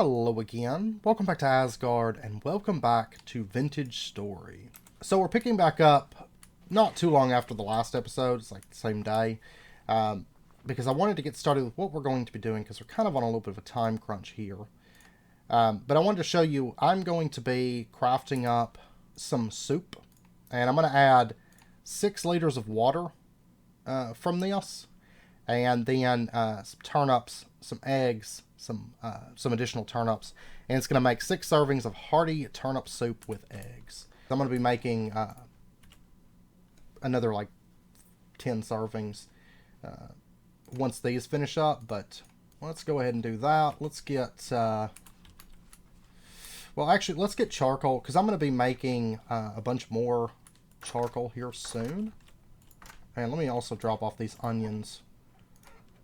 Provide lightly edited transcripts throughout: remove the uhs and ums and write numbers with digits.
Hello again, welcome back to Asgard, and welcome back to Vintage Story. So we're picking back up not too long after the last episode, it's like the same day, because I wanted to get started with what we're going to be doing, because we're kind of on a little bit of a time crunch here. But I wanted to show you, I'm going to be crafting up some soup, and I'm going to add 6 liters of water from this, and then some turnips, some eggs, some additional turnips, and it's going to make 6 servings of hearty turnip soup with eggs. I'm going to be making another like 10 servings once these finish up, but let's go ahead and do that. Let's get well, actually, let's get charcoal, because I'm going to be making a bunch more charcoal here soon. And let me also drop off these onions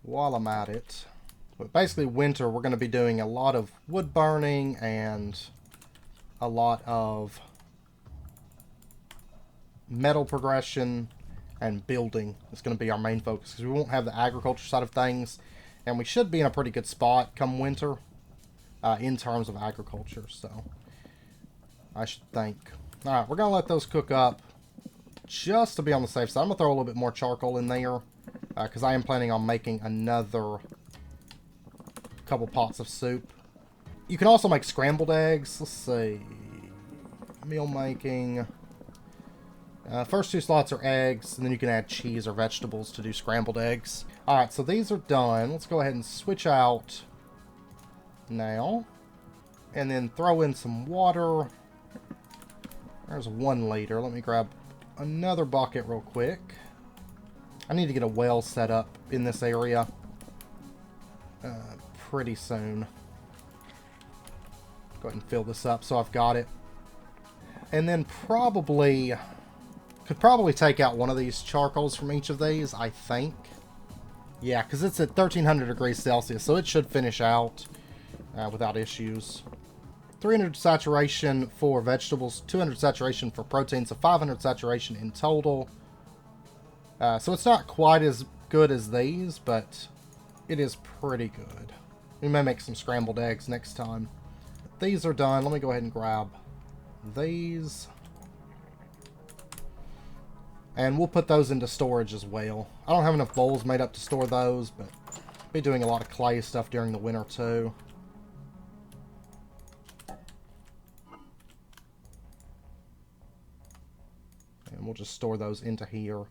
while I'm at it. But basically, winter, we're going to be doing a lot of wood burning and a lot of metal progression and building. It's going to be our main focus, because we won't have the agriculture side of things, and we should be in a pretty good spot come winter in terms of agriculture, so I should think. Alright, we're going to let those cook up just to be on the safe side. I'm going to throw a little bit more charcoal in there, because I am planning on making another couple pots of soup. You can also make scrambled eggs. Let's see. Meal making. First 2 slots are eggs, and then you can add cheese or vegetables to do scrambled eggs. Alright, so these are done. Let's go ahead and switch out now. And then throw in some water. There's 1 liter. Let me grab another bucket real quick. I need to get a well set up in this area pretty soon. Go ahead and fill this up so I've got it. And then could probably take out one of these charcoals from each of these, I think. Yeah, because it's at 1300 degrees Celsius, so it should finish out without issues. 300 saturation for vegetables, 200 saturation for protein, so 500 saturation in total. So it's not quite as good as these, but it is pretty good. We may make some scrambled eggs next time. These are done. Let me go ahead and grab these. And we'll put those into storage as well. I don't have enough bowls made up to store those, but I'll be doing a lot of clay stuff during the winter too. And we'll just store those into here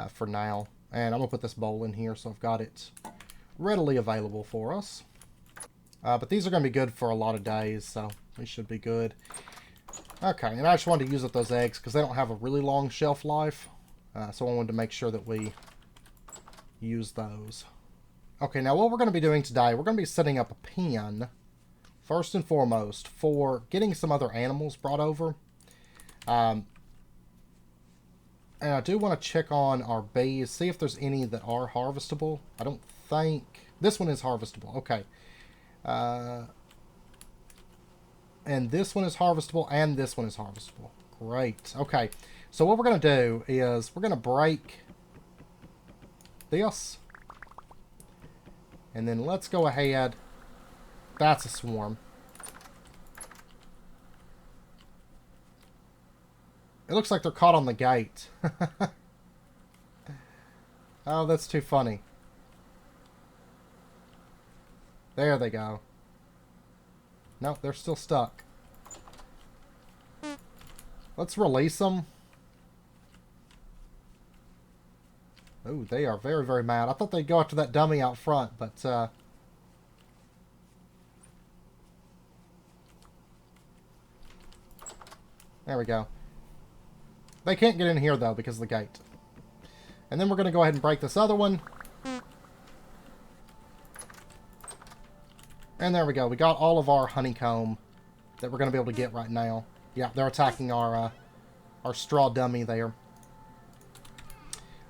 for now. And I'm going to put this bowl in here so I've got it readily available for us. But these are going to be good for a lot of days, so they should be good. Okay, and I just wanted to use up those eggs because they don't have a really long shelf life. So I wanted to make sure that we use those. Okay, now what we're going to be doing today, we're going to be setting up a pen, first and foremost, for getting some other animals brought over. And I do want to check on our bees, see if there's any that are harvestable. I don't think... This one is harvestable. Okay. And this one is harvestable, and this one is harvestable. Great. Okay. So what we're going to do is we're going to break this. And then let's go ahead. That's a swarm. It looks like they're caught on the gate. Oh, that's too funny. There they go. Nope, they're still stuck. Let's release them. Oh, they are very, very mad. I thought they'd go after that dummy out front, but... There we go. They can't get in here, though, because of the gate. And then we're going to go ahead and break this other one. And there we go. We got all of our honeycomb that we're going to be able to get right now. Yeah, they're attacking our straw dummy there.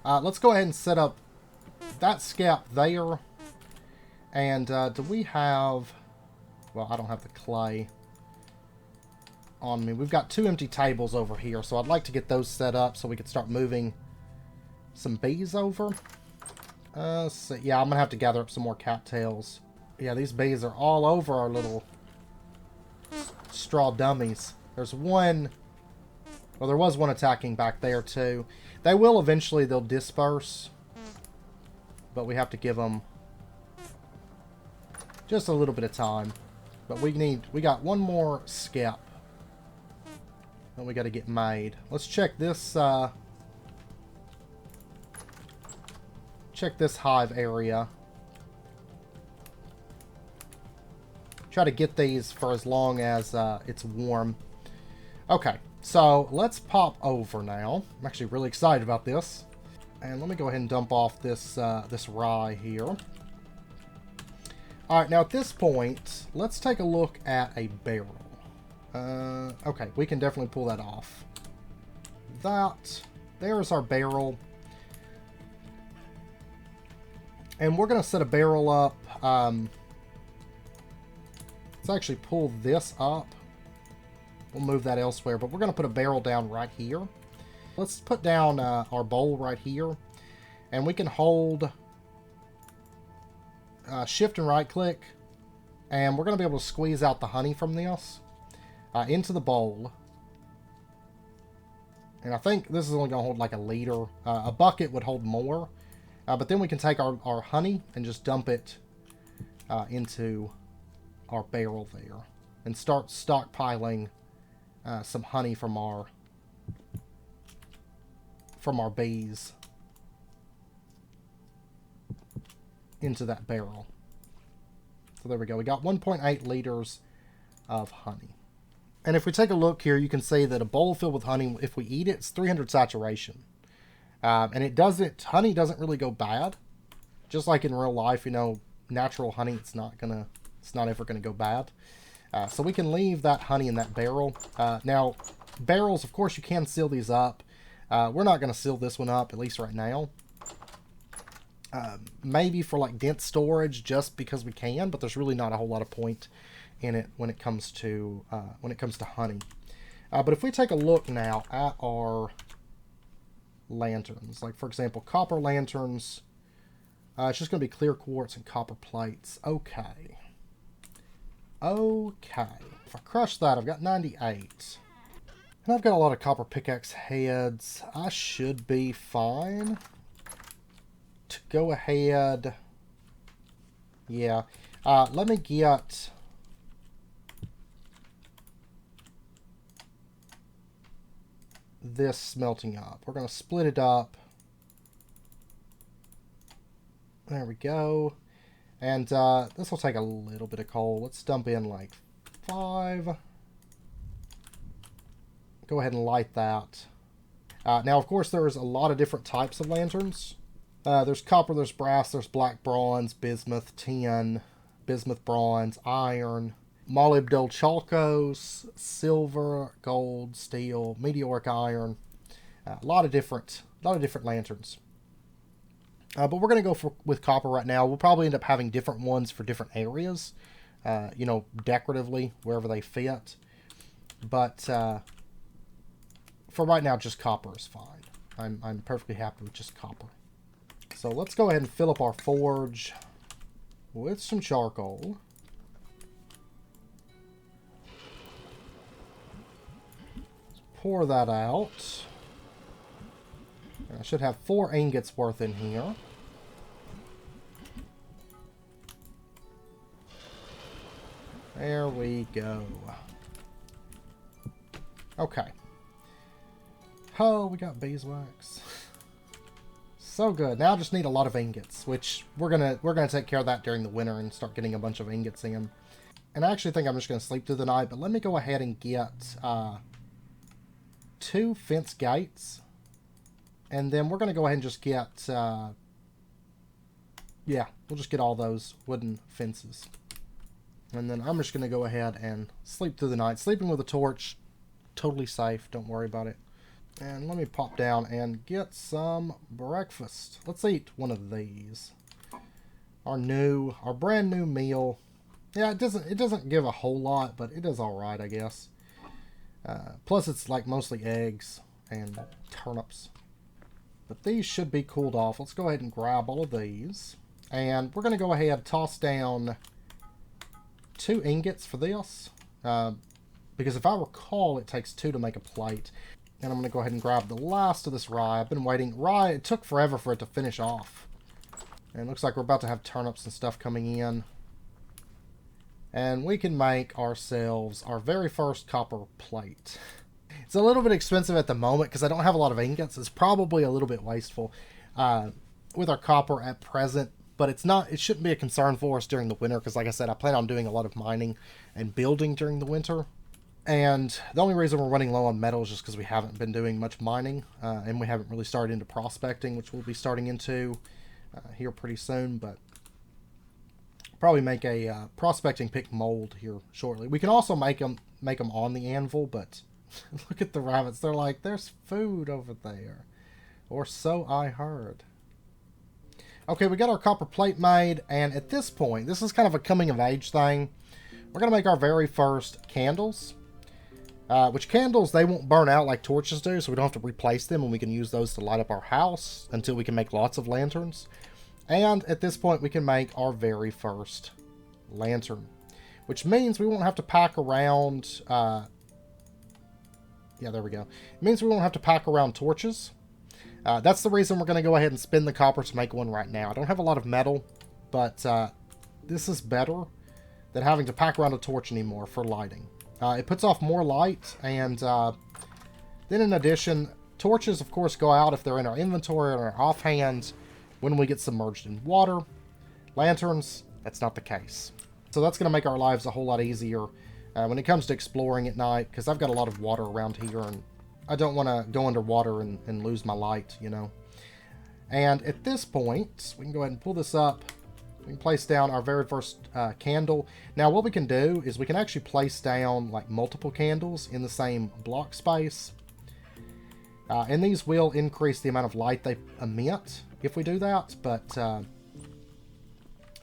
Let's go ahead and set up that scap there. And do we have... Well, I don't have the clay on me. We've got 2 empty tables over here, so I'd like to get those set up so we could start moving some bees over. So yeah, I'm gonna have to gather up some more cattails Yeah, these bees are all over our little straw dummies. There's one... Well, there was one attacking back there, too. They will eventually, they'll disperse. But we have to give them just a little bit of time. But we got one more skep that we got to get made. Let's check this, check this hive area. Try to get these for as long as it's warm. Okay, so let's pop over now. I'm actually really excited about this. And let me go ahead and dump off this this rye here. Alright, now at this point, let's take a look at a barrel. Okay, we can definitely pull that off. There's our barrel. And we're going to set a barrel up. Let's actually pull this up. We'll move that elsewhere, but we're going to put a barrel down right here. Let's put down our bowl right here. And we can hold shift and right click. And we're going to be able to squeeze out the honey from this into the bowl. And I think this is only going to hold like a liter. A bucket would hold more. But then we can take our honey and just dump it into our barrel there. And start stockpiling some honey from our bees into that barrel. So there we go. We got 1.8 liters of honey. And if we take a look here, you can see that a bowl filled with honey, if we eat it, it's 300 saturation. And honey doesn't really go bad. Just like in real life, you know, natural honey, it's not ever gonna go bad. So we can leave that honey in that barrel. Now, barrels, of course, you can seal these up. We're not gonna seal this one up, at least right now. Maybe for like dense storage, just because we can, but there's really not a whole lot of point in it when it comes to honey. But if we take a look now at our lanterns, like for example copper lanterns, it's just going to be clear quartz and copper plates. Okay, if I crush that, I've got 98, and I've got a lot of copper pickaxe heads. I should be fine to go ahead. Yeah, let me get this smelting up. We're going to split it up. There we go. And this will take a little bit of coal. Let's dump in like 5. Go ahead and light that. Now, of course, there's a lot of different types of lanterns. There's copper, there's brass, there's black bronze, bismuth, tin, bismuth bronze, iron, molybdenochalcose, silver, gold, steel, meteoric iron. A lot of different lanterns. But we're going to go with copper right now. We'll probably end up having different ones for different areas, you know, decoratively, wherever they fit. But for right now, just copper is fine. I'm perfectly happy with just copper. So let's go ahead and fill up our forge with some charcoal. Pour that out. I should have 4 ingots worth in here. There we go. Okay. Oh, we got beeswax. So good. Now I just need a lot of ingots, which we're gonna take care of that during the winter and start getting a bunch of ingots in. And I actually think I'm just gonna sleep through the night, but let me go ahead and get 2 fence gates. And then we're going to go ahead and just get, yeah, we'll just get all those wooden fences. And then I'm just going to go ahead and sleep through the night. Sleeping with a torch, totally safe, don't worry about it. And let me pop down and get some breakfast. Let's eat one of these. Our brand new meal. Yeah, it doesn't give a whole lot, but it is alright, I guess. Plus it's like mostly eggs and turnips. But these should be cooled off. Let's go ahead and grab all of these. And we're going to go ahead and toss down 2 ingots for this. Because if I recall, it takes 2 to make a plate. And I'm going to go ahead and grab the last of this rye. I've been waiting. Rye, it took forever for it to finish off. And it looks like we're about to have turnips and stuff coming in. And we can make ourselves our very first copper plate. It's a little bit expensive at the moment because I don't have a lot of ingots. It's probably a little bit wasteful with our copper at present. But it's not. It shouldn't be a concern for us during the winter because, like I said, I plan on doing a lot of mining and building during the winter. And the only reason we're running low on metal is just because we haven't been doing much mining. And we haven't really started into prospecting, which we'll be starting into here pretty soon. But probably make a prospecting pick mold here shortly. We can also make them on the anvil, but look at the rabbits. They're like, there's food over there. Or so I heard. Okay, we got our copper plate made, and at this point, this is kind of a coming-of-age thing. We're going to make our very first candles. Which candles, they won't burn out like torches do, so we don't have to replace them, and we can use those to light up our house until we can make lots of lanterns. And at this point, we can make our very first lantern. Which means we won't have to pack around... yeah, there we go. It means we won't have to pack around torches. That's the reason we're going to go ahead and spin the copper to make one right now. I don't have a lot of metal, but this is better than having to pack around a torch anymore for lighting. It puts off more light, and then in addition, torches, of course, go out if they're in our inventory or our offhand when we get submerged in water. Lanterns, that's not the case. So that's going to make our lives a whole lot easier when it comes to exploring at night, because I've got a lot of water around here, and I don't want to go underwater and lose my light, you know. And at this point, we can go ahead and pull this up. We can place down our very first candle. Now, what we can do is we can actually place down like multiple candles in the same block space. And these will increase the amount of light they emit if we do that. But I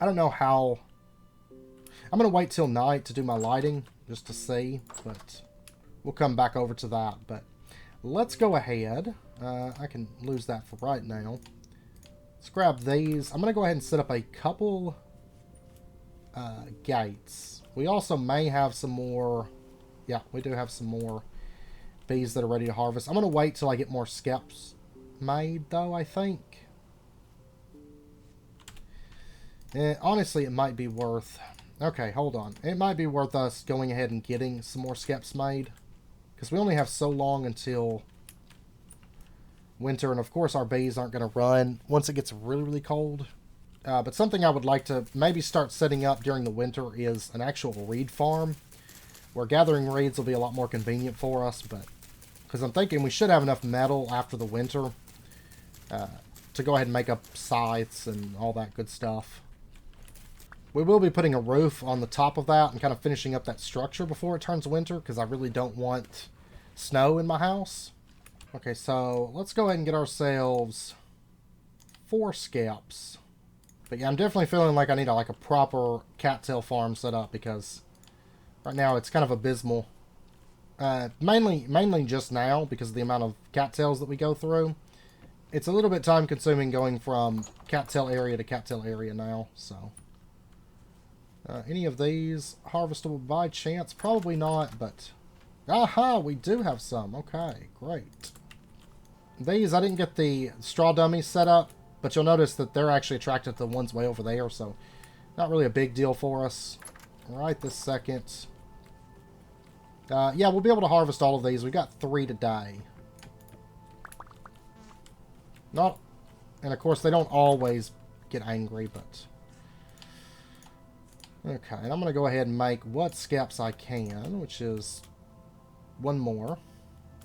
don't know how... I'm going to wait till night to do my lighting just to see. But we'll come back over to that. But let's go ahead. I can lose that for right now. Let's grab these. I'm going to go ahead and set up a couple gates. We also may have some more... Yeah, we do have some more bees that are ready to harvest. I'm going to wait till I get more skeps made, though, I think. Honestly, it might be worth... Okay, hold on. It might be worth us going ahead and getting some more skeps made. Because we only have so long until winter, and of course our bees aren't going to run once it gets really, really cold. But something I would like to maybe start setting up during the winter is an actual reed farm, where gathering reeds will be a lot more convenient for us, but because I'm thinking we should have enough metal after the winter to go ahead and make up scythes and all that good stuff. We will be putting a roof on the top of that and kind of finishing up that structure before it turns winter, because I really don't want snow in my house. Okay, so let's go ahead and get ourselves 4 skeps. But yeah, I'm definitely feeling like I need a proper cattail farm set up, because right now it's kind of abysmal. Mainly just now because of the amount of cattails that we go through. It's a little bit time consuming going from cattail area to cattail area now, so... any of these harvestable by chance? Probably not, but... Aha! We do have some. Okay, great. These, I didn't get the straw dummies set up, but you'll notice that they're actually attracted to the ones way over there, so... Not really a big deal for us. Right this second. Yeah, we'll be able to harvest all of these. We've got 3 today. Not... And of course, they don't always get angry, but... Okay, and I'm going to go ahead and make what skeps I can, which is 1 more.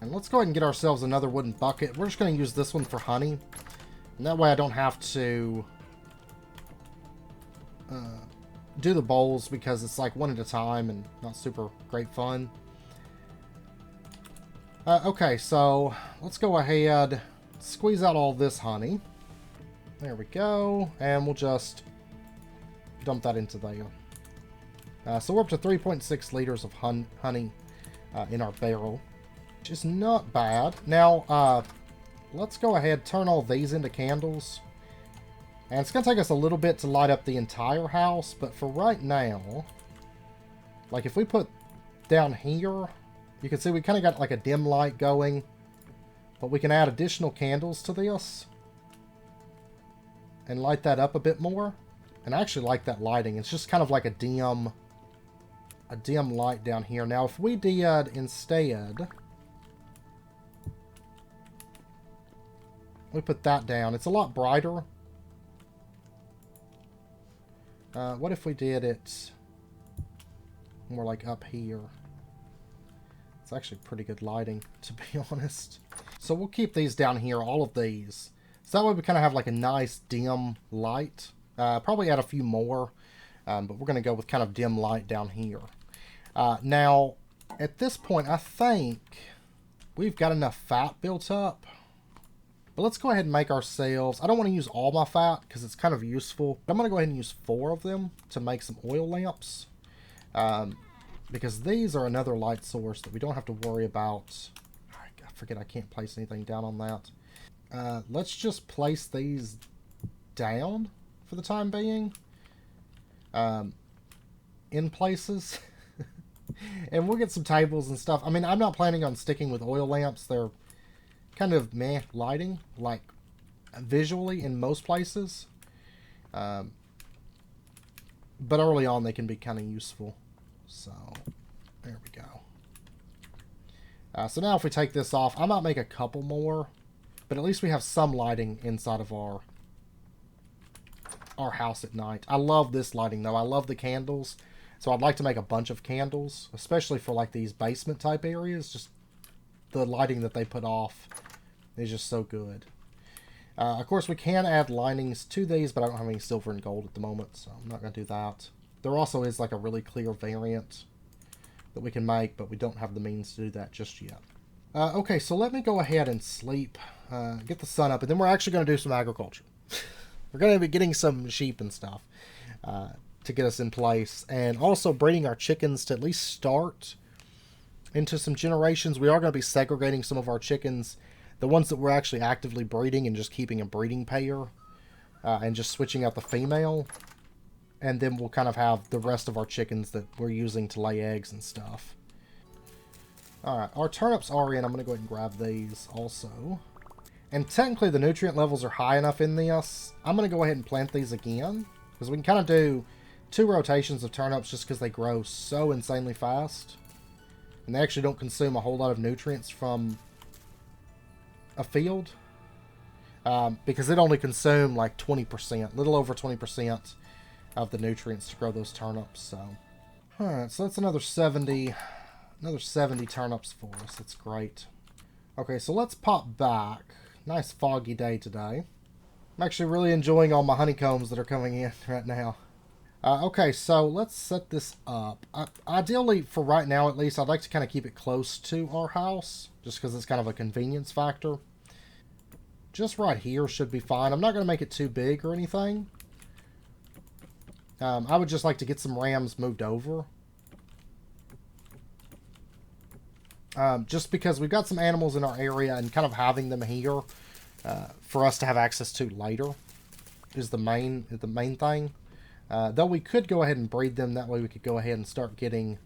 And let's go ahead and get ourselves another wooden bucket. We're just going to use this one for honey. And that way I don't have to do the bowls, because it's like 1 at a time and not super great fun. Okay, so let's go ahead, squeeze out all this honey. There we go. And we'll just dump that into there. So we're up to 3.6 liters of honey in our barrel, which is not bad. Now, let's go ahead, turn all these into candles. And it's going to take us a little bit to light up the entire house, but for right now, Like if we put down here, you can see we kind of got like a dim light going, but we can add additional candles to this and light that up a bit more. And I actually like that lighting. It's just kind of like a dim light down here. Now if we did instead, we put that down, it's a lot brighter. What if we did it more like up here? It's actually pretty good lighting, to be honest. So we'll keep these down here, all of these. So that way we kind of have like a nice dim light. Probably add a few more, but we're going to go with kind of dim light down here. Now, at this point, I think we've got enough fat built up. But let's go ahead and make ourselves... I don't want to use all my fat because it's kind of useful. But I'm going to go ahead and use 4 of them to make some oil lamps. Because these are another light source that we don't have to worry about. I forget I can't place anything down on that. Let's just place these down for the time being. In places. And we'll get some tables and stuff. I mean, I'm not planning on sticking with oil lamps. They're kind of meh lighting, like visually in most places. But early on they can be kind of useful. So, there we go. So now if we take this off, I might make a couple more. But at least we have some lighting inside of our house at night. I love this lighting though. I love the candles. So I'd like to make a bunch of candles, especially for like these basement type areas. Just the lighting that they put off is just so good. Of course, we can add linings to these, but I don't have any silver and gold at the moment, so I'm not going to do that. There also is like a really clear variant that we can make, but we don't have the means to do that just yet. Okay, so let me go ahead and sleep, get the sun up, and then we're actually going to do some agriculture. We're going to be getting some sheep and stuff to get us in place, and also breeding our chickens to at least start into some generations. We are going to be segregating some of our chickens, the ones that we're actually actively breeding, and just keeping a breeding pair, and just switching out the female. And then we'll kind of have the rest of our chickens that we're using to lay eggs and stuff. Alright, our turnips are in. I'm going to go ahead and grab these also. And technically the nutrient levels are high enough in this. I'm going to go ahead and plant these again, because we can kind of do 2 rotations of turnips just because they grow so insanely fast. And they actually don't consume a whole lot of nutrients from a field. Because it only consume like 20%, little over 20% of the nutrients to grow those turnips. So, alright, so that's another 70 turnips for us. That's great. Okay, so let's pop back. Nice foggy day today. I'm actually really enjoying all my honeycombs that are coming in right now. Okay, so let's set this up. Ideally, for right now at least, I'd like to kind of keep it close to our house, just because it's kind of a convenience factor. Just right here should be fine. I'm not going to make it too big or anything. I would just like to get some rams moved over. Just because we've got some animals in our area, and kind of having them here for us to have access to later is the main thing. Though we could go ahead and breed them. That way we could go ahead and start getting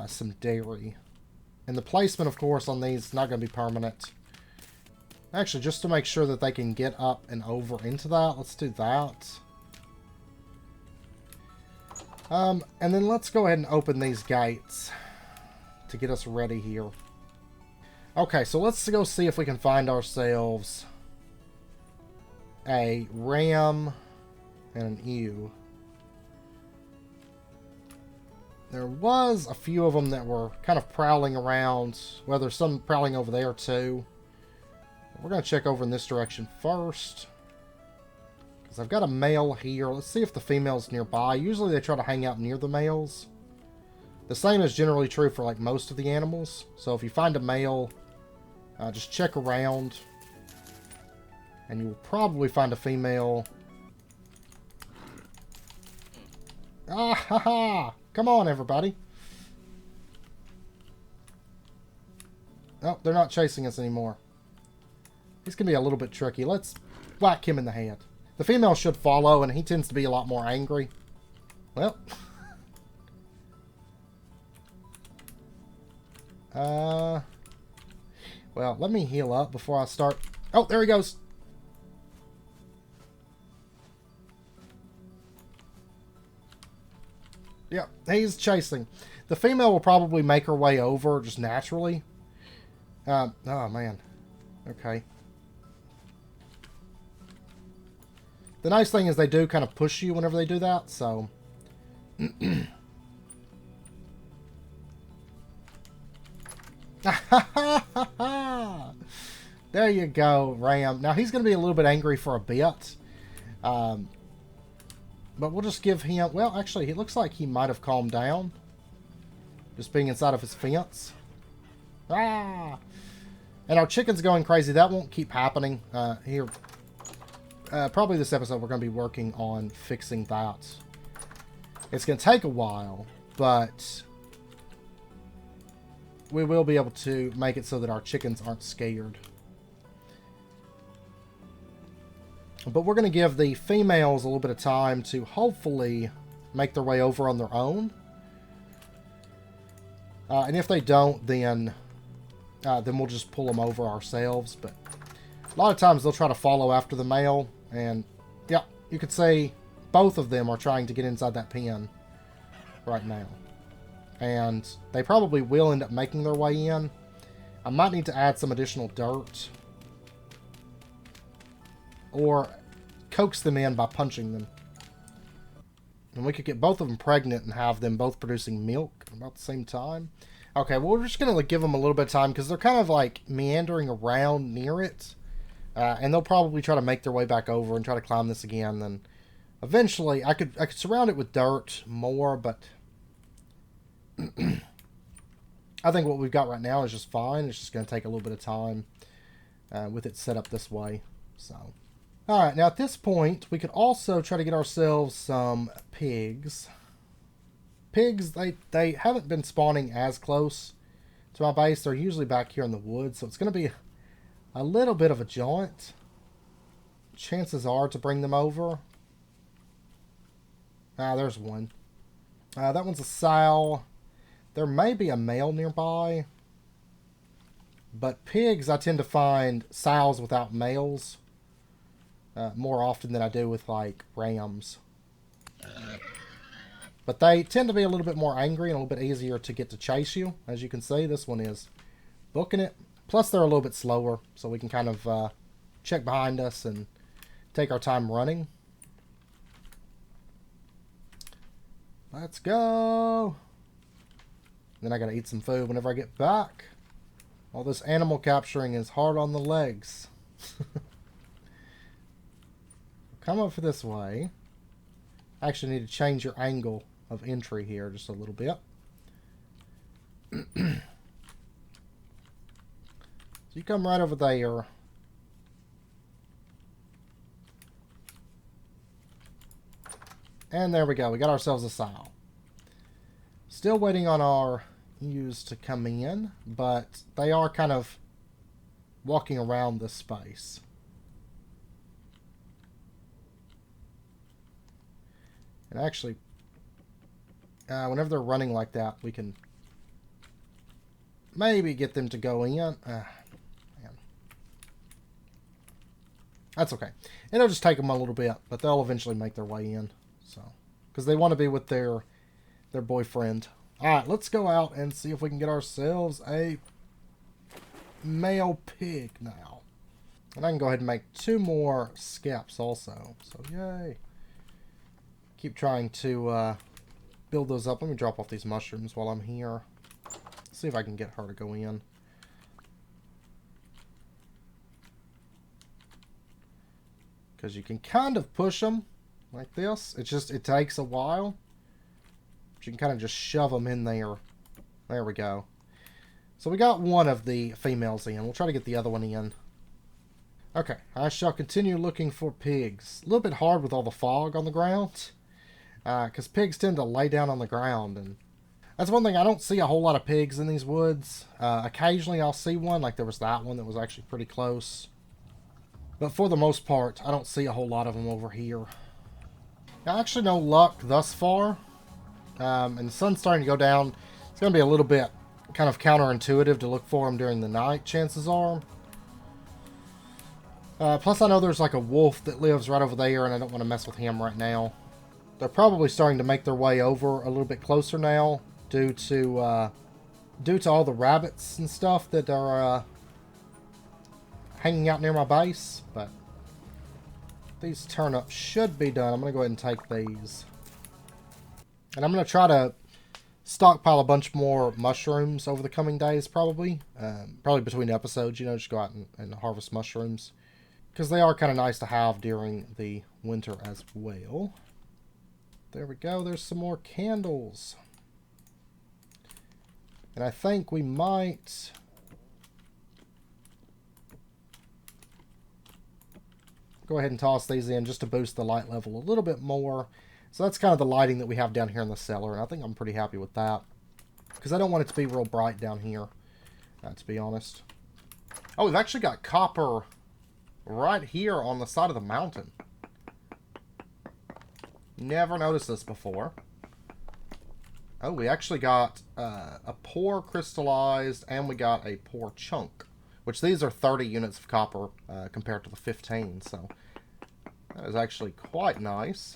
some dairy. And the placement, of course, on these is not going to be permanent. Actually, just to make sure that they can get up and over into that, let's do that. And then let's go ahead and open these gates to get us ready here. Okay, so let's go see if we can find ourselves a ram and an ewe. There was a few of them that were kind of prowling around. Well, there's some prowling over there too. We're going to check over in this direction first, because I've got a male here. Let's see if the female's nearby. Usually they try to hang out near the males. The same is generally true for like most of the animals. So if you find a male, just check around, and you'll probably find a female. Ah, ha, ha. Come on, everybody. Oh, they're not chasing us anymore. He's going to be a little bit tricky. Let's whack him in the head. The female should follow, and he tends to be a lot more angry. Well, Well, let me heal up before I start. Oh, there he goes. Yeah, he's chasing. The female will probably make her way over just naturally. Oh, man. Okay. The nice thing is they do kind of push you whenever they do that, so... There you go, Ram. Now, he's going to be a little bit angry for a bit. But we'll just give him... Well, actually, it looks like he might have calmed down. Just being inside of his fence. Ah! And our chicken's going crazy. That won't keep happening here. Probably this episode we're going to be working on fixing that. It's going to take a while, but we will be able to make it so that our chickens aren't scared. But we're going to give the females a little bit of time to hopefully make their way over on their own. And if they don't, then we'll just pull them over ourselves. But a lot of times they'll try to follow after the male. And, yeah, you could say both of them are trying to get inside that pen right now. And they probably will end up making their way in. I might need to add some additional dirt. Or coax them in by punching them. And we could get both of them pregnant and have them both producing milk at about the same time. Okay, well, we're just going to give them a little bit of time because they're kind of like meandering around near it. And they'll probably try to make their way back over and try to climb this again. Then eventually I could surround it with dirt more, but I think what we've got right now is just fine. It's just going to take a little bit of time with it set up this way. So, all right, now at this point, we could also try to get ourselves some pigs. Pigs, they haven't been spawning as close to my base. They're usually back here in the woods, so it's going to be a little bit of a jaunt. Chances are to bring them over. Ah, there's one. That one's a sow. There may be a male nearby. But pigs, I tend to find sows without males more often than I do with, like, rams. But they tend to be a little bit more angry and a little bit easier to get to chase you. As you can see, this one is booking it. Plus, they're a little bit slower, so we can kind of check behind us and take our time running. Let's go! Then I gotta eat some food whenever I get back. All this animal capturing is hard on the legs. Come up this way. I actually need to change your angle of entry here just a little bit. So you come right over there. And there we go. We got ourselves a sow. Still waiting on our ewes to come in, but they are kind of walking around this space. And actually, whenever they're running like that, we can maybe get them to go in. Man. That's okay. It'll just take them a little bit, but they'll eventually make their way in. So, because they want to be with their boyfriend. All right, let's go out and see if we can get ourselves a male pig now. And I can go ahead and make 2 more scaps also. So, yay. Keep trying to build those up. Let me drop off these mushrooms while I'm here. See if I can get her to go in. Because you can kind of push them like this. It takes a while. But you can kind of just shove them in there. There we go. So we got one of the females in. We'll try to get the other one in. Okay, I shall continue looking for pigs. A little bit hard with all the fog on the ground. Because pigs tend to lay down on the ground. And that's one thing. I don't see a whole lot of pigs in these woods. Occasionally I'll see one. Like there was that one that was actually pretty close. But for the most part, I don't see a whole lot of them over here. Now, actually no luck thus far. And the sun's starting to go down. It's going to be a little bit kind of counterintuitive to look for them during the night, chances are. Plus, I know there's like a wolf that lives right over there, and I don't want to mess with him right now. They're probably starting to make their way over a little bit closer now, due to all the rabbits and stuff that are hanging out near my base. But these turnips should be done. I'm going to go ahead and take these. And I'm going to try to stockpile a bunch more mushrooms over the coming days, probably. Probably between episodes, you know, just go out and harvest mushrooms. Because they are kind of nice to have during the winter as well. There we go. There's some more candles. And I think we might... go ahead and toss these in just to boost the light level a little bit more. So that's kind of the lighting that we have down here in the cellar. And I think I'm pretty happy with that. Because I don't want it to be real bright down here, to be honest. Oh, we've actually got copper right here on the side of the mountain. Never noticed this before. Oh, we actually got a poor crystallized, and we got a poor chunk. Which these are 30 units of copper compared to the 15, so that is actually quite nice.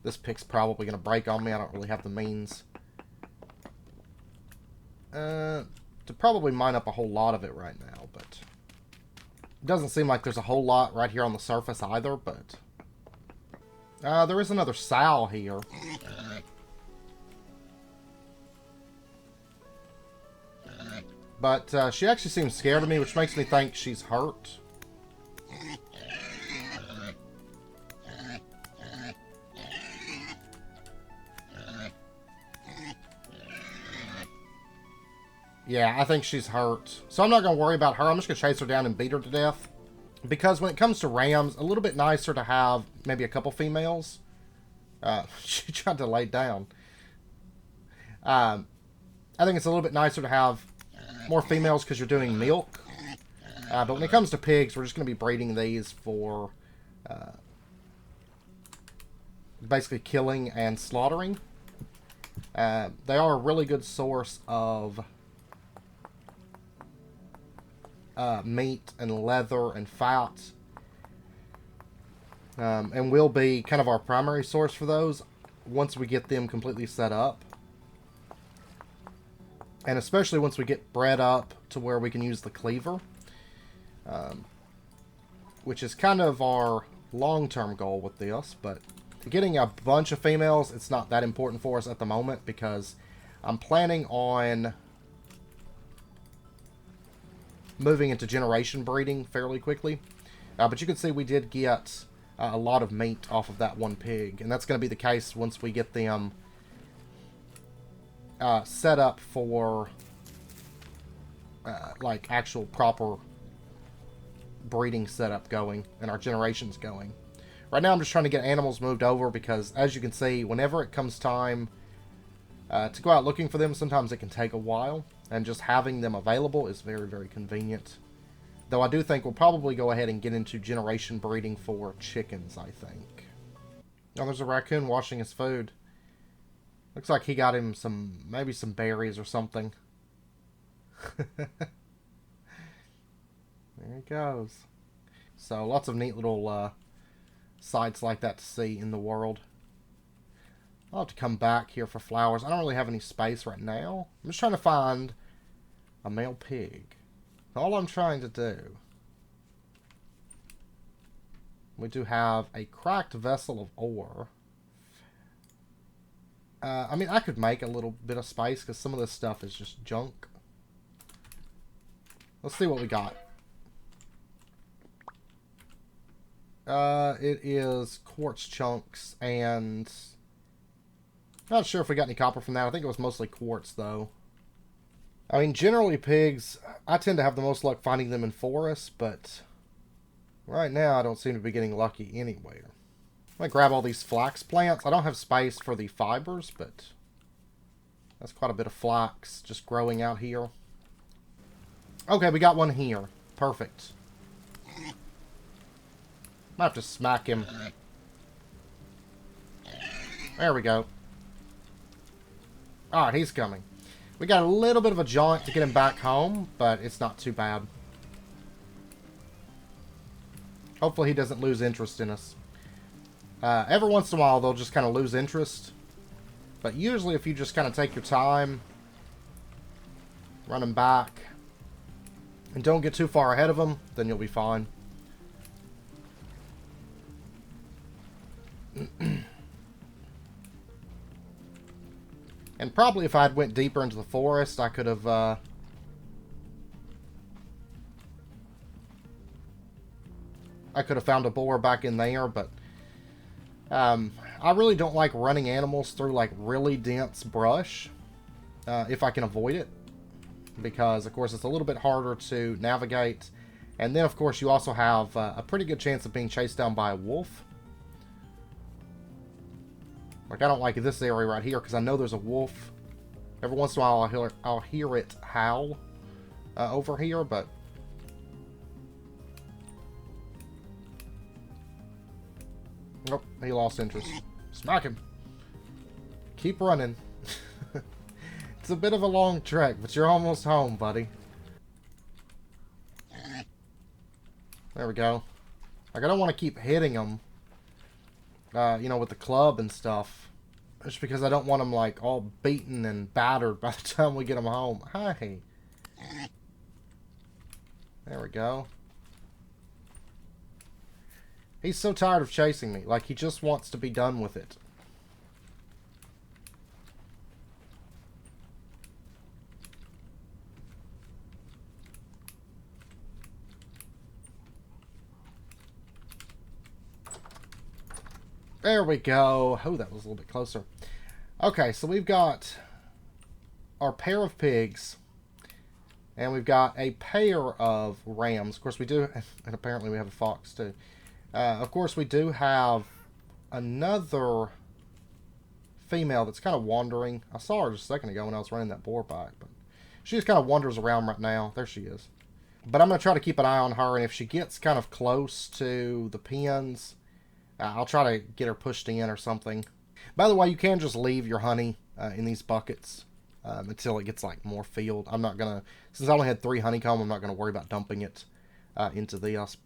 This pick's probably going to break on me. I don't really have the means to probably mine up a whole lot of it right now, but it doesn't seem like there's a whole lot right here on the surface either, but there is another sow here. But she actually seems scared of me, which makes me think she's hurt. Yeah, I think she's hurt. So I'm not going to worry about her. I'm just going to chase her down and beat her to death. Because when it comes to rams, a little bit nicer to have maybe a couple females. She tried to lay down. I think it's a little bit nicer to have more females because you're doing milk. But when it comes to pigs, we're just going to be breeding these for basically killing and slaughtering. They are a really good source of meat and leather and fat. And will be kind of our primary source for those once we get them completely set up. And especially once we get bred up to where we can use the cleaver. Which is kind of our long-term goal with this. But getting a bunch of females, it's not that important for us at the moment. Because I'm planning on moving into generation breeding fairly quickly. But you can see we did get a lot of meat off of that one pig. And that's going to be the case once we get them set up for like actual proper breeding setup going and our generations going. Right now I'm just trying to get animals moved over because as you can see, whenever it comes time to go out looking for them, sometimes it can take a while, and just having them available is very, very convenient. Though I do think we'll probably go ahead and get into generation breeding for chickens, I think. Oh, there's a raccoon washing his food. Looks like he got him maybe some berries or something. There he goes. So, lots of neat little sights like that to see in the world. I'll have to come back here for flowers. I don't really have any space right now. I'm just trying to find a male pig. All I'm trying to do. We do have a cracked vessel of ore. I mean, I could make a little bit of space because some of this stuff is just junk. Let's see what we got. It is quartz chunks, and not sure if we got any copper from that. I think it was mostly quartz, though. I mean, generally pigs, I tend to have the most luck finding them in forests, but right now I don't seem to be getting lucky anywhere. I'm going to grab all these flax plants. I don't have space for the fibers, but that's quite a bit of flax just growing out here. Okay, we got one here. Perfect. Might have to smack him. There we go. Alright, he's coming. We got a little bit of a jaunt to get him back home, but it's not too bad. Hopefully he doesn't lose interest in us. Every once in a while, they'll just kind of lose interest. But usually if you just kind of take your time, run him back, and don't get too far ahead of them, then you'll be fine. And probably if I had went deeper into the forest, I could have I could have found a boar back in there, but I really don't like running animals through like really dense brush if I can avoid it, because of course it's a little bit harder to navigate, and then of course you also have a pretty good chance of being chased down by a wolf. Like, I don't like this area right here because I know there's a wolf. Every once in a while I'll hear it howl over here, but nope, he lost interest. Smack him. Keep running. It's a bit of a long trek, but you're almost home, buddy. There we go. Like, I don't want to keep hitting him, you know, with the club and stuff. Just because I don't want him, like, all beaten and battered by the time we get him home. Hi. There we go. He's so tired of chasing me. Like, he just wants to be done with it. There we go. Oh, that was a little bit closer. Okay, so we've got our pair of pigs. And we've got a pair of rams. Of course, we do... And apparently we have a fox, too. Of course, we do have another female that's kind of wandering. I saw her just a second ago when I was running that boar back. But she just kind of wanders around right now. There she is. But I'm going to try to keep an eye on her. And if she gets kind of close to the pens... I'll try to get her pushed in or something. By the way, you can just leave your honey in these buckets until it gets like more filled. I'm not going to, since I only had 3 honeycomb, I'm not going to worry about dumping it into this.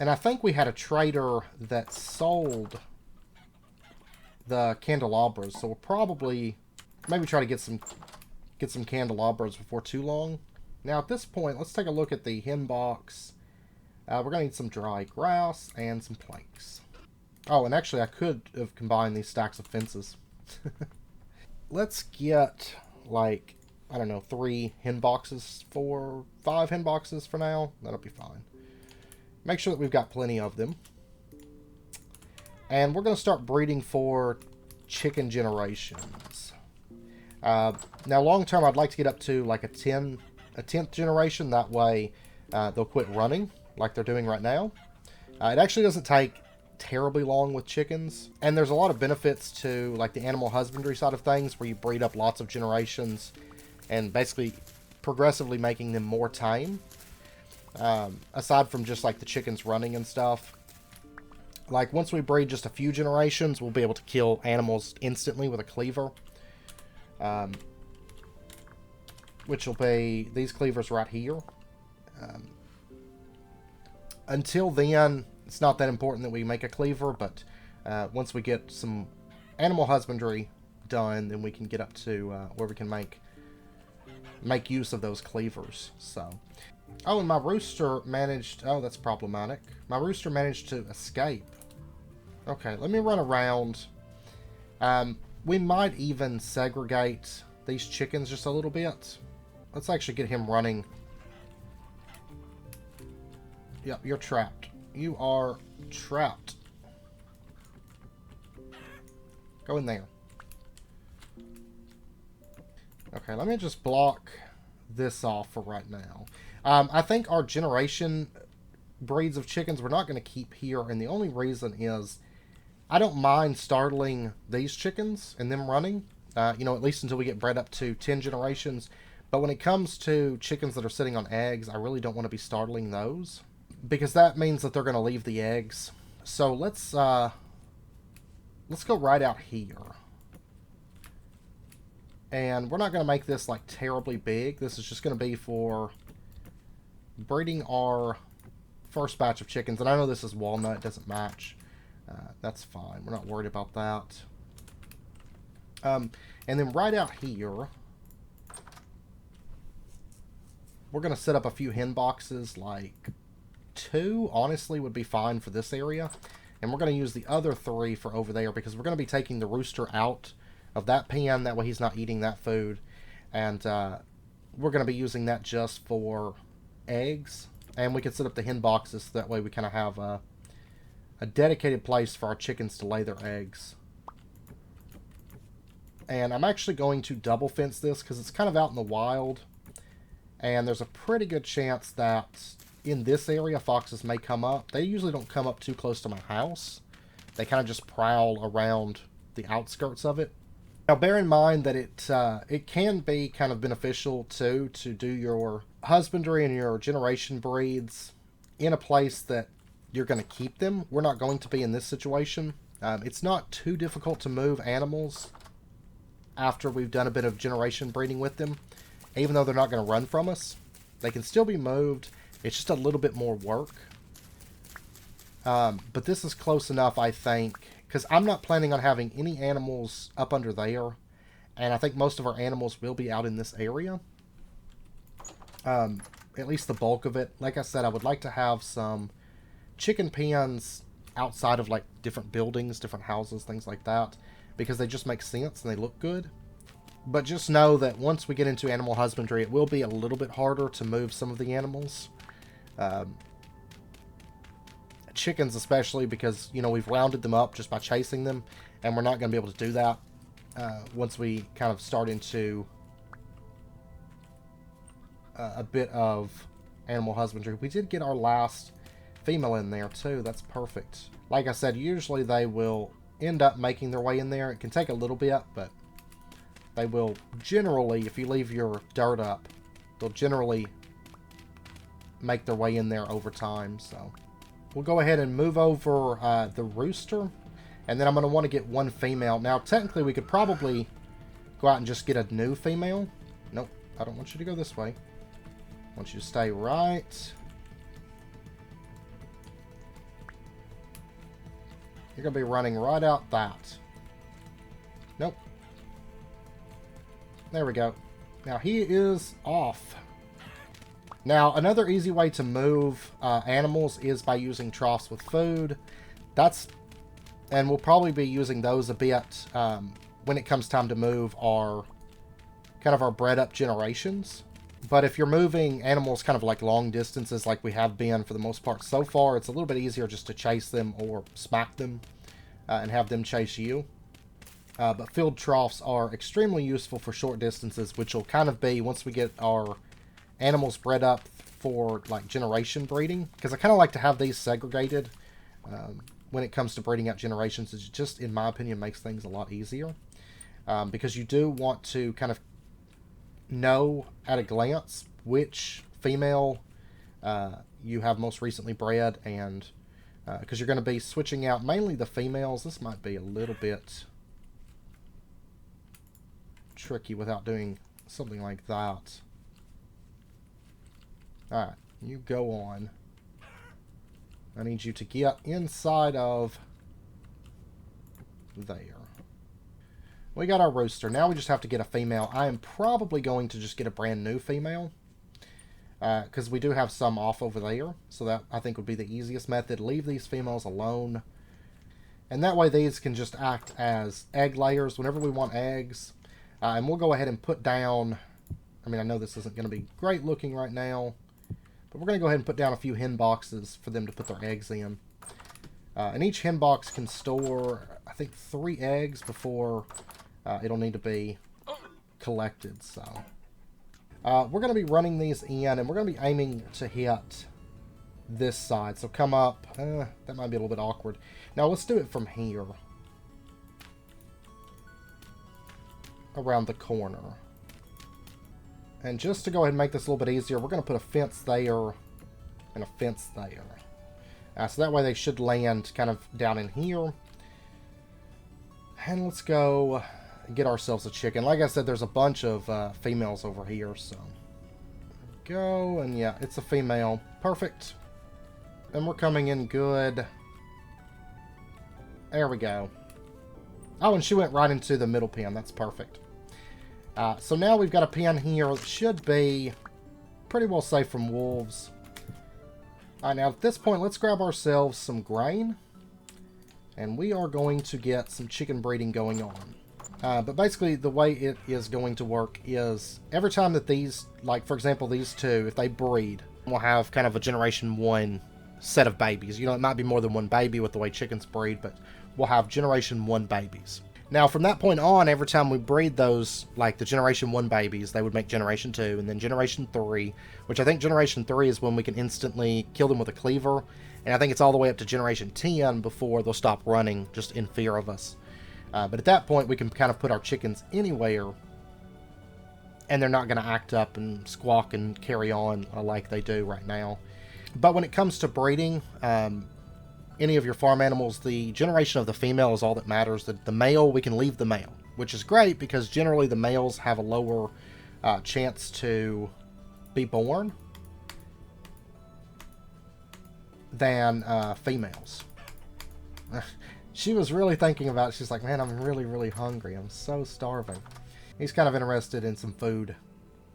And I think we had a trader that sold the candelabras, so we'll probably maybe try to get some candelabras before too long. Now at this point, let's take a look at the hen box. We're going to need some dry grass and some planks. Oh, and actually I could have combined these stacks of fences. Let's get, like, I don't know, 3 hen boxes for 5 hen boxes for now. That'll be fine. Make sure that we've got plenty of them. And we're going to start breeding for chicken generations. Now, long term, I'd like to get up to, like, a 10th generation. That way, they'll quit running like they're doing right now. It actually doesn't take terribly long with chickens, and there's a lot of benefits to like the animal husbandry side of things where you breed up lots of generations and basically progressively making them more tame, aside from just like the chickens running and stuff. Like once we breed just a few generations, we'll be able to kill animals instantly with a cleaver, which will be these cleavers right here. Until then, it's not that important that we make a cleaver, but once we get some animal husbandry done, then we can get up to where we can make use of those cleavers. So, oh, and my rooster managed... Oh, that's problematic. My rooster managed to escape. Okay, let me run around. We might even segregate these chickens just a little bit. Let's actually get him running. Yep, you're trapped. You are trapped. Go in there. Okay, let me just block this off for right now. I think our generation breeds of chickens we're not going to keep here, and the only reason is I don't mind startling these chickens and them running, you know, at least until we get bred up to 10 generations. But when it comes to chickens that are sitting on eggs, I really don't want to be startling those, because that means that they're going to leave the eggs. So let's go right out here. And we're not going to make this like terribly big. This is just going to be for breeding our first batch of chickens. And I know this is walnut, it doesn't match. That's fine. We're not worried about that. And then right out here, we're going to set up a few hen boxes, like 2, honestly, would be fine for this area. And we're going to use the other 3 for over there because we're going to be taking the rooster out of that pen. That way he's not eating that food. And we're going to be using that just for eggs. And we can set up the hen boxes so that way we kind of have a dedicated place for our chickens to lay their eggs. And I'm actually going to double fence this because it's kind of out in the wild. And there's a pretty good chance that in this area it may come up. They usually don't come up too close to my house. They kind of just prowl around the outskirts of it. Now bear in mind that it can be kind of beneficial too to do your husbandry and your generation breeds in a place that you're going to keep them. We're not going to be in this situation. It's not too difficult to move animals after we've done a bit of generation breeding with them. Even though they're not going to run from us, they can still be moved. It's just a little bit more work. But this is close enough, I think, because I'm not planning on having any animals up under there. And I think most of our animals will be out in this area. At least the bulk of it. Like I said, I would like to have some chicken pens outside of like different buildings, different houses, things like that. Because they just make sense and they look good. But just know that once we get into animal husbandry, it will be a little bit harder to move some of the animals. Chickens especially, because, you know, we've rounded them up just by chasing them. And we're not going to be able to do that once we kind of start into a bit of animal husbandry. We did get our last female in there too. That's perfect. Like I said, usually they will end up making their way in there. It can take a little bit, but they will generally, if you leave your dirt up, they'll generally make their way in there over time. So we'll go ahead and move over the rooster, and then I'm going to want to get 1 female. Now technically we could probably go out and just get a new female. Nope, I don't want you to go this way. I want you to stay right. You're going to be running right out that. Nope. There we go. Now he is off. Now another easy way to move animals is by using troughs with food. And we'll probably be using those a bit when it comes time to move our bred up generations. But if you're moving animals kind of like long distances like we have been for the most part so far, it's a little bit easier just to chase them or smack them and have them chase you. But filled troughs are extremely useful for short distances, which will kind of be once we get our animals bred up for like generation breeding. Because I kind of like to have these segregated when it comes to breeding out generations. It just, in my opinion, makes things a lot easier. Because you do want to kind of know at a glance which female you have most recently bred, and because you're going to be switching out mainly the females. This might be a little bit tricky without doing something like that. Alright, you go on. I need you to get inside of there. We got our rooster. Now we just have to get a female. I am probably going to just get a brand new female. Because we do have some off over there. So that, I think, would be the easiest method. Leave these females alone. And that way these can just act as egg layers whenever we want eggs. And we'll go ahead and put down... I mean, I know this isn't going to be great looking right now. But we're going to go ahead and put down a few hen boxes for them to put their eggs in. And each hen box can store, I think, 3 eggs before it'll need to be collected. So we're going to be running these in, and we're going to be aiming to hit this side. So come up. That might be a little bit awkward. Now let's do it from here. Around the corner. And just to go ahead and make this a little bit easier, we're going to put a fence there and a fence there. So that way they should land kind of down in here. And let's go get ourselves a chicken. Like I said, there's a bunch of females over here, so go, and yeah, it's a female. Perfect. And we're coming in good. There we go. Oh, and she went right into the middle pen. That's perfect. So now we've got a pen here that should be pretty well safe from wolves. Alright, now at this point, let's grab ourselves some grain. And we are going to get some chicken breeding going on. But basically, the way it is going to work is every time that these, like for example, these two, if they breed, we'll have kind of a generation 1 set of babies. You know, it might be more than one baby with the way chickens breed, but we'll have generation 1 babies. Now, from that point on, every time we breed those, like the generation 1 babies, they would make generation 2, and then generation 3, which I think generation 3 is when we can instantly kill them with a cleaver, and I think it's all the way up to generation 10 before they'll stop running, just in fear of us. But at that point, we can kind of put our chickens anywhere, and they're not going to act up and squawk and carry on like they do right now. But when it comes to breeding, any of your farm animals, the generation of the female is all that matters. The male, we can leave the male, which is great because generally the males have a lower chance to be born than females. She was really thinking about it. She's like, man, I'm really, really hungry. I'm so starving. He's kind of interested in some food.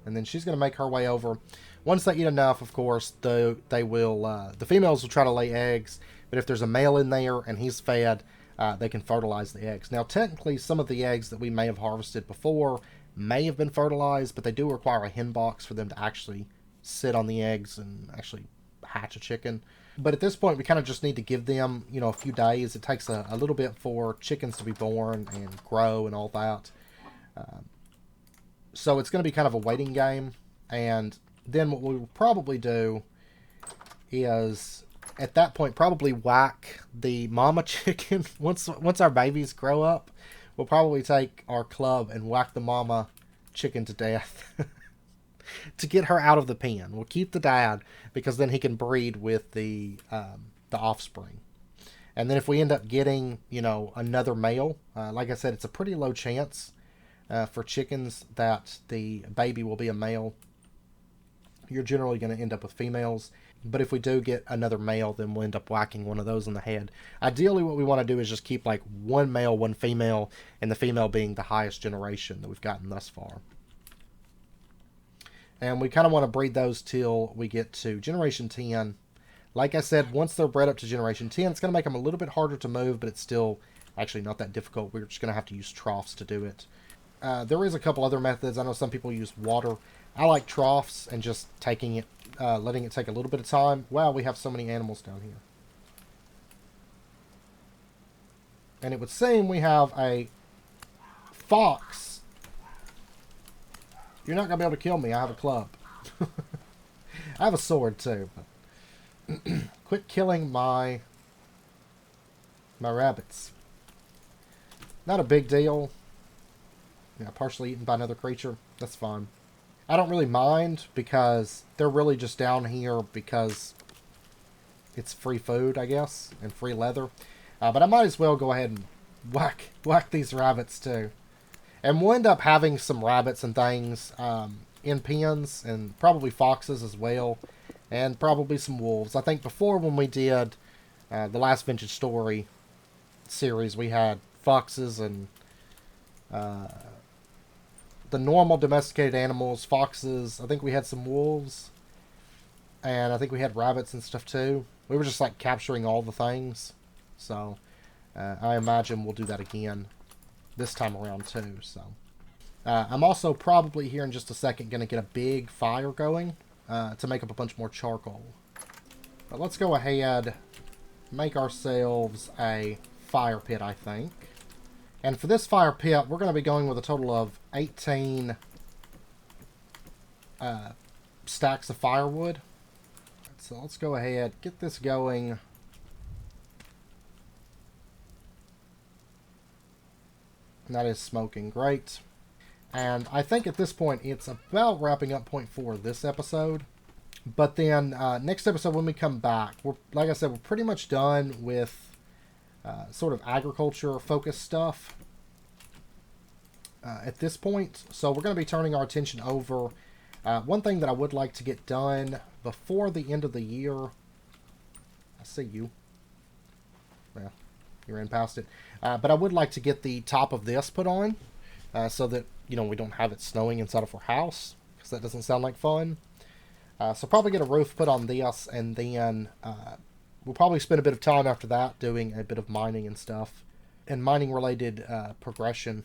And then she's going to make her way over. Once they eat enough, of course, the females will try to lay eggs. But if there's a male in there and he's fed, they can fertilize the eggs. Now, technically, some of the eggs that we may have harvested before may have been fertilized, but they do require a hen box for them to actually sit on the eggs and actually hatch a chicken. But at this point, we kind of just need to give them, you know, a few days. It takes a little bit for chickens to be born and grow and all that. So it's going to be kind of a waiting game. And then what we will probably do is, at that point, probably whack the mama chicken. Once our babies grow up, we'll probably take our club and whack the mama chicken to death to get her out of the pen. We'll keep the dad because then he can breed with the offspring. And then if we end up getting, you know, another male, like I said, it's a pretty low chance for chickens that the baby will be a male. You're generally going to end up with females. But if we do get another male, then we'll end up whacking one of those in the head. Ideally, what we want to do is just keep like one male, one female, and the female being the highest generation that we've gotten thus far. And we kind of want to breed those till we get to generation 10. Like I said, once they're bred up to generation 10, it's going to make them a little bit harder to move, but it's still actually not that difficult. We're just going to have to use troughs to do it. There is a couple other methods. I know some people use water. I like troughs and just taking it, letting it take a little bit of time. Wow, we have so many animals down here. And it would seem we have a fox. You're not going to be able to kill me. I have a club. I have a sword too. But quit killing my rabbits. Not a big deal. Yeah, partially eaten by another creature. That's fine. I don't really mind because they're really just down here because it's free food, I guess, and free leather. But I might as well go ahead and whack these rabbits too. And we'll end up having some rabbits and things in pens, and probably foxes as well, and probably some wolves. I think before, when we did the last Vintage Story series, we had foxes and the normal domesticated animals, foxes. I think we had some wolves, and I think we had rabbits and stuff too. We were just like capturing all the things. So I imagine we'll do that again this time around too. So I'm also probably here in just a second going to get a big fire going to make up a bunch more charcoal. But let's go ahead, make ourselves a fire pit, I think. And for this fire pit, we're going to be going with a total of 18 stacks of firewood. So let's go ahead, get this going. And that is smoking great. And I think at this point, it's about wrapping up point 4 of this episode. But then next episode, when we come back, like I said, we're pretty much done with sort of agriculture-focused stuff. at this point. So we're going to be turning our attention over. One thing that I would like to get done before the end of the year. I see you. Well, you ran past it. But I would like to get the top of this put on so that, we don't have it snowing inside of our house, because that doesn't sound like fun. So probably get a roof put on this, and then we'll probably spend a bit of time after that doing a bit of mining and stuff, and mining related progression.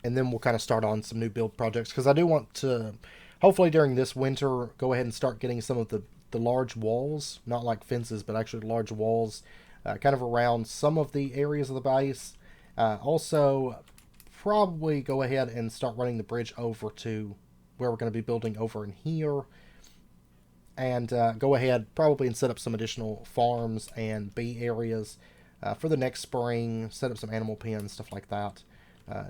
And then we'll kind of start on some new build projects, because I do want to, hopefully during this winter, go ahead and start getting some of the large walls, not like fences, but actually large walls, kind of around some of the areas of the base. Also, probably go ahead and start running the bridge over to where we're going to be building over in here. And go ahead probably and set up some additional farms and bee areas for the next spring, set up some animal pens, stuff like that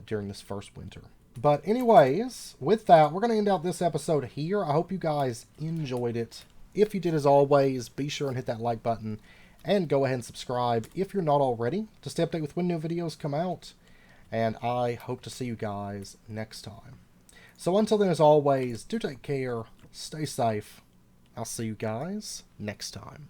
during this first winter. But anyways, with that, we're going to end out this episode here. I hope you guys enjoyed it. If you did, as always, be sure and hit that like button and go ahead and subscribe if you're not already to stay updated with when new videos come out. And I hope to see you guys next time. So until then, as always, do take care, stay safe. I'll see you guys next time.